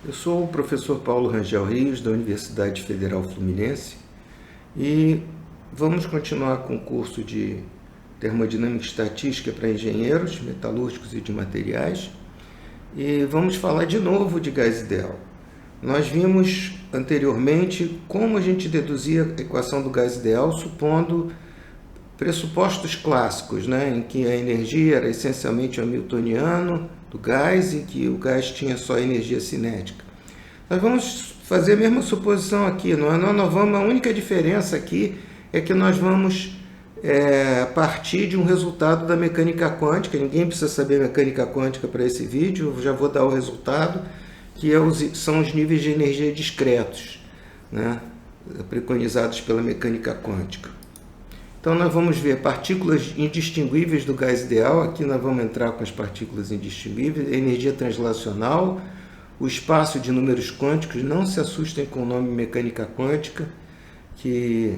Eu sou o professor Paulo Rangel Rios, da Universidade Federal Fluminense, e vamos continuar com o curso de Termodinâmica e Estatística para engenheiros, metalúrgicos e de materiais, e vamos falar de novo de gás ideal. Nós vimos anteriormente como a gente deduzia a equação do gás ideal supondo pressupostos clássicos, em que a energia era essencialmente hamiltoniano do gás e que o gás tinha só energia cinética. Nós vamos fazer a mesma suposição aqui. A única diferença aqui é que nós vamos partir de um resultado da mecânica quântica. Ninguém precisa saber mecânica quântica para esse vídeo, eu já vou dar o resultado, que são os níveis de energia discretos, preconizados pela mecânica quântica. Então nós vamos ver partículas indistinguíveis do gás ideal. Aqui nós vamos entrar com as partículas indistinguíveis, energia translacional, o espaço de números quânticos. Não se assustem com o nome mecânica quântica, que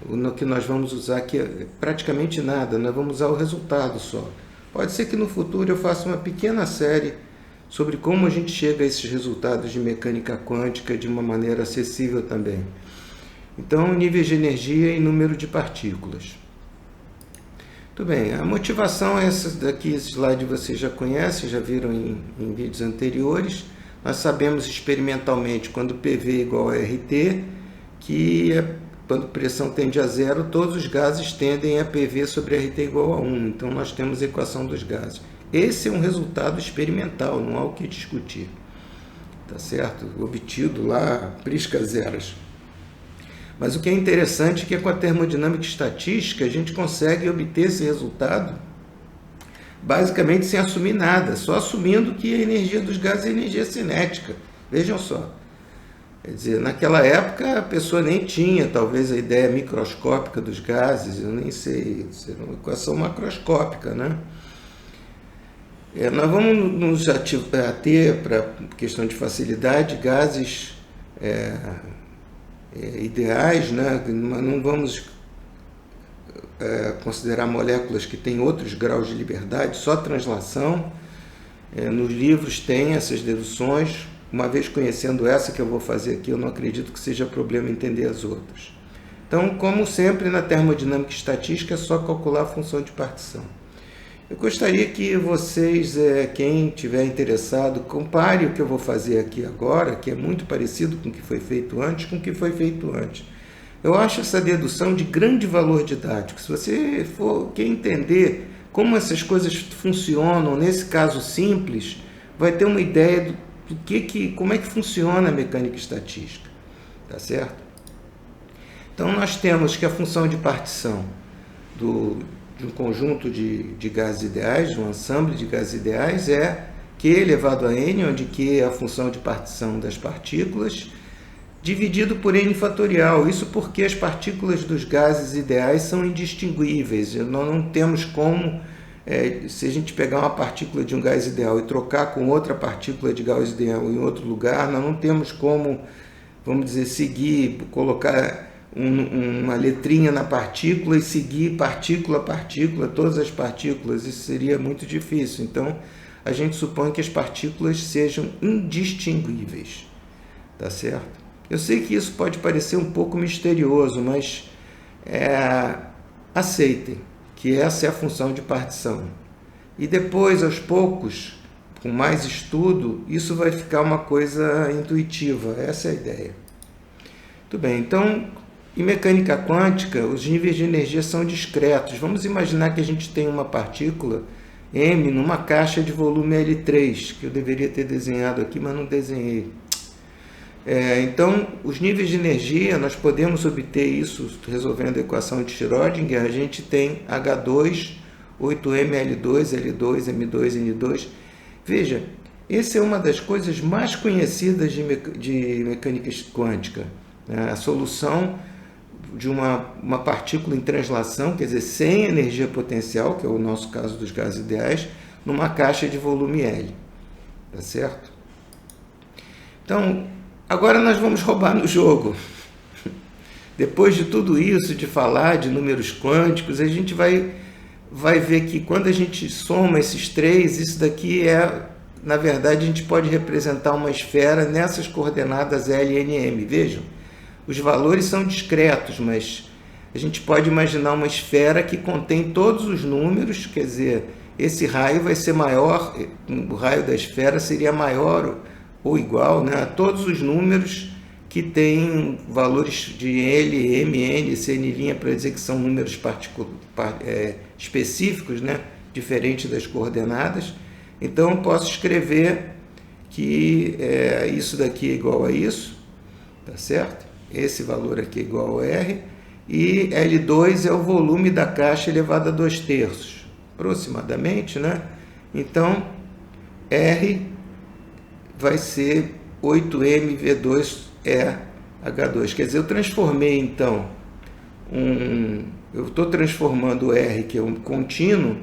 o que nós vamos usar aqui é praticamente nada, nós vamos usar o resultado só. Pode ser que no futuro eu faça uma pequena série sobre como a gente chega a esses resultados de mecânica quântica de uma maneira acessível também. Então, níveis de energia e número de partículas. Muito bem, a motivação é essa daqui, esse slide vocês já conhecem, já viram em vídeos anteriores. Nós sabemos experimentalmente, quando PV é igual a RT, que quando pressão tende a zero, todos os gases tendem a PV sobre RT igual a 1. Então, nós temos a equação dos gases. Esse é um resultado experimental, não há o que discutir. Tá certo? Obtido lá, prisca zeros. Mas o que é interessante é que com a termodinâmica estatística a gente consegue obter esse resultado basicamente sem assumir nada, só assumindo que a energia dos gases é energia cinética. Vejam só. Quer dizer, naquela época a pessoa nem tinha talvez a ideia microscópica dos gases, eu nem sei, isso era uma equação macroscópica, nós vamos nos ater, para questão de facilidade, gases ideais, não vamos considerar moléculas que têm outros graus de liberdade, só translação. Nos livros tem essas deduções. Uma vez conhecendo essa que eu vou fazer aqui, eu não acredito que seja problema entender as outras. Então, como sempre na termodinâmica estatística, é só calcular a função de partição. Eu gostaria que vocês, quem estiver interessado, compare o que eu vou fazer aqui agora, que é muito parecido com o que foi feito antes, com o que foi feito antes. Eu acho essa dedução de grande valor didático. Se você quer entender como essas coisas funcionam, nesse caso simples, vai ter uma ideia como é que funciona a mecânica estatística. Tá certo? Então, nós temos que a função de partição de um conjunto de gases ideais, de um ensemble de gases ideais, é Q elevado a N, onde Q é a função de partição das partículas, dividido por N fatorial. Isso porque as partículas dos gases ideais são indistinguíveis. Nós não temos como, se a gente pegar uma partícula de um gás ideal e trocar com outra partícula de gás ideal em outro lugar, nós não temos como, vamos dizer, colocar uma letrinha na partícula e seguir partícula a partícula, todas as partículas. Isso seria muito difícil. Então, a gente supõe que as partículas sejam indistinguíveis. Tá certo? Eu sei que isso pode parecer um pouco misterioso, mas aceitem que essa é a função de partição. E depois, aos poucos, com mais estudo, isso vai ficar uma coisa intuitiva. Essa é a ideia. Muito bem, então, em mecânica quântica, os níveis de energia são discretos. Vamos imaginar que a gente tem uma partícula M numa caixa de volume L3, que eu deveria ter desenhado aqui, mas não desenhei. Então, os níveis de energia, nós podemos obter isso resolvendo a equação de Schrödinger. A gente tem H2, 8mL2, L2, M2, N2. Veja, essa é uma das coisas mais conhecidas de mecânica quântica. A solução de uma partícula em translação, quer dizer, sem energia potencial, que é o nosso caso dos gases ideais, numa caixa de volume L. Tá certo? Então, agora nós vamos roubar no jogo. Depois de tudo isso, de falar de números quânticos, a gente vai ver que quando a gente soma esses três, isso daqui na verdade, a gente pode representar uma esfera nessas coordenadas L, N, M. Vejam, os valores são discretos, mas a gente pode imaginar uma esfera que contém todos os números, quer dizer, esse raio vai ser maior, o raio da esfera seria maior ou igual, né, a todos os números que têm valores de L, M, N, CN', para dizer que são números específicos, né, diferente das coordenadas. Então, eu posso escrever que isso daqui é igual a isso, tá certo? Esse valor aqui é igual a R, e L2 é o volume da caixa elevado a 2/3, aproximadamente, né? Então, R vai ser 8mV2EH2. Quer dizer, eu transformei, então, eu estou transformando o R, que é um contínuo,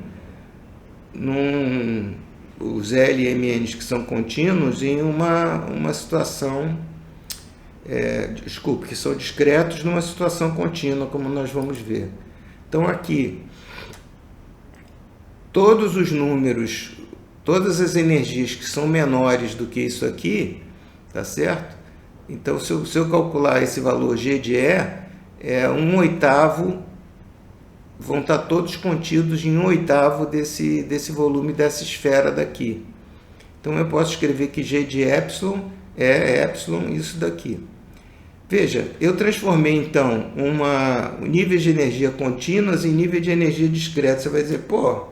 os L e MNs que são contínuos, em uma situação, que são discretos numa situação contínua, como nós vamos ver. Então, aqui, todos os números, todas as energias que são menores do que isso aqui, tá certo? Então, se eu calcular esse valor G de E, 1/8, vão estar todos contidos em 1/8 desse volume dessa esfera daqui. Então, eu posso escrever que G de epsilon é epsilon isso daqui. Veja, eu transformei, então, níveis de energia contínuas em níveis de energia discreta. Você vai dizer, pô,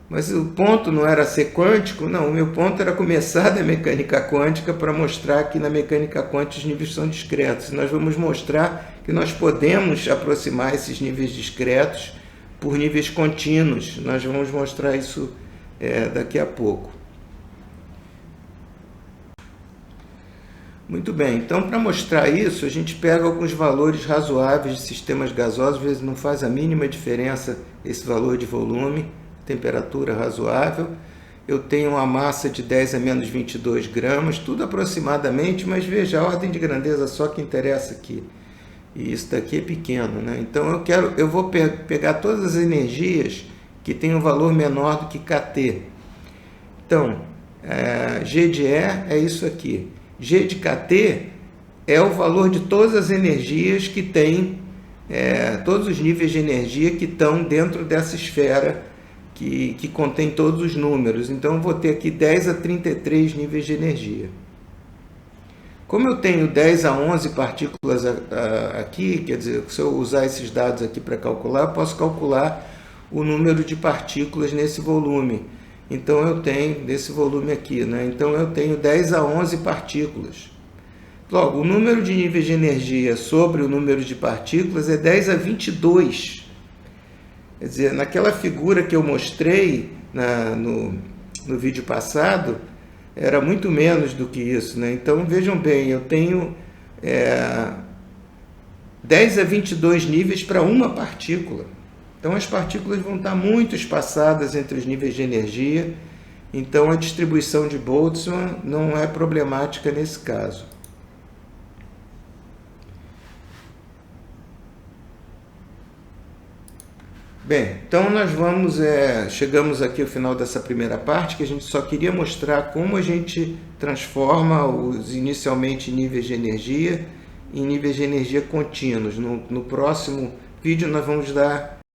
mas o ponto não era ser quântico? Não, o meu ponto era começar da mecânica quântica para mostrar que na mecânica quântica os níveis são discretos. Nós vamos mostrar que nós podemos aproximar esses níveis discretos por níveis contínuos. Nós vamos mostrar isso daqui a pouco. Muito bem, então para mostrar isso, a gente pega alguns valores razoáveis de sistemas gasosos, às vezes não faz a mínima diferença esse valor de volume, temperatura razoável. Eu tenho uma massa de 10 a menos 22 gramas, tudo aproximadamente, mas veja, a ordem de grandeza só que interessa aqui. E isso daqui é pequeno, né? Então eu vou pegar todas as energias que têm um valor menor do que kT. Então, G de E é isso aqui. G de kT é o valor de todas as energias que tem, todos os níveis de energia que estão dentro dessa esfera que contém todos os números. Então, eu vou ter aqui 10 a 33 níveis de energia. Como eu tenho 10 a 11 partículas aqui, quer dizer, se eu usar esses dados aqui para calcular, eu posso calcular o número de partículas nesse volume. Então, eu tenho desse volume aqui, né? Então, eu tenho 10 a 11 partículas. Logo, o número de níveis de energia sobre o número de partículas é 10 a 22. Quer dizer, naquela figura que eu mostrei no vídeo passado, era muito menos do que isso, né? Então, vejam bem, eu tenho 10 a 22 níveis para uma partícula. Então, as partículas vão estar muito espaçadas entre os níveis de energia. Então, a distribuição de Boltzmann não é problemática nesse caso. Bem, então nós chegamos aqui ao final dessa primeira parte, que a gente só queria mostrar como a gente transforma os inicialmente níveis de energia em níveis de energia contínuos. No próximo vídeo nós vamos dar